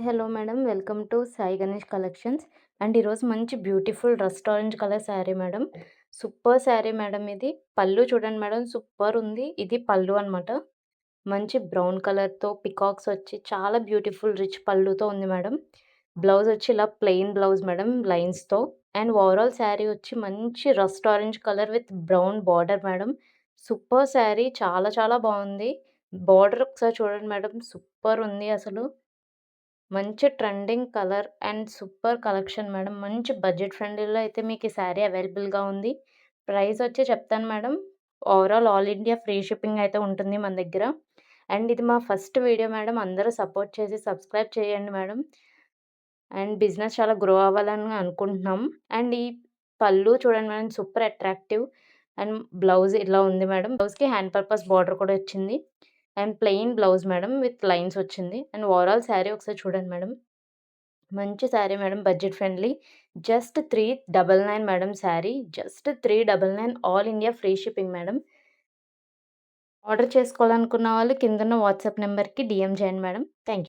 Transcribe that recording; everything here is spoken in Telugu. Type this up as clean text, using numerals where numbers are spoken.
Hello madam. Welcome to Sai Ganesh collections. And ఈరోజు మంచి beautiful rust orange colour sari madam. Super sari madam ఇది. పళ్ళు చూడండి మేడం సూపర్ ఉంది. ఇది పళ్ళు అనమాట. మంచి బ్రౌన్ కలర్‌తో పికాక్స్ వచ్చి చాలా బ్యూటిఫుల్ రిచ్ పళ్ళుతో ఉంది మేడం. బ్లౌజ్ వచ్చి ఇలా ప్లెయిన్ బ్లౌజ్ మేడం లైన్స్‌తో. అండ్ ఓవరాల్ శారీ వచ్చి మంచి rust orange colour with brown border madam. Super sari చాలా చాలా బావుంది. బార్డర్ ఒకసారి చూడండి మేడం సూపర్ ఉంది అసలు. మంచి trending colour and super collection madam. మంచి బడ్జెట్ ఫ్రెండ్లీలో అయితే మీకు ఈ శారీ అవైలబుల్‌గా ఉంది. ప్రైస్ వచ్చి చెప్తాను madam. Overall all India free shipping అయితే ఉంటుంది మన దగ్గర. అండ్ ఇది మా ఫస్ట్ వీడియో మేడం. అందరూ సపోర్ట్ చేసి సబ్స్క్రైబ్ చేయండి మేడం. అండ్ బిజినెస్ చాలా గ్రో అవ్వాలని అనుకుంటున్నాం. అండ్ ఈ పళ్ళు చూడండి madam super attractive. And blouse ఇలా ఉంది మేడం. బ్లౌజ్‌కి హ్యాండ్ పర్పస్ బార్డర్ కూడా వచ్చింది. And plain blouse madam with lines వచ్చింది. అండ్ ఓవరాల్ శారీ ఒకసారి చూడండి మేడం. మంచి sari madam budget friendly. Just 399 madam sari. Just 399 all India free shipping madam. Order చేసుకోవాలనుకున్న వాళ్ళు కిందున్న వాట్సాప్ నంబర్‌కి డీఎం చేయండి మేడం. Thank you.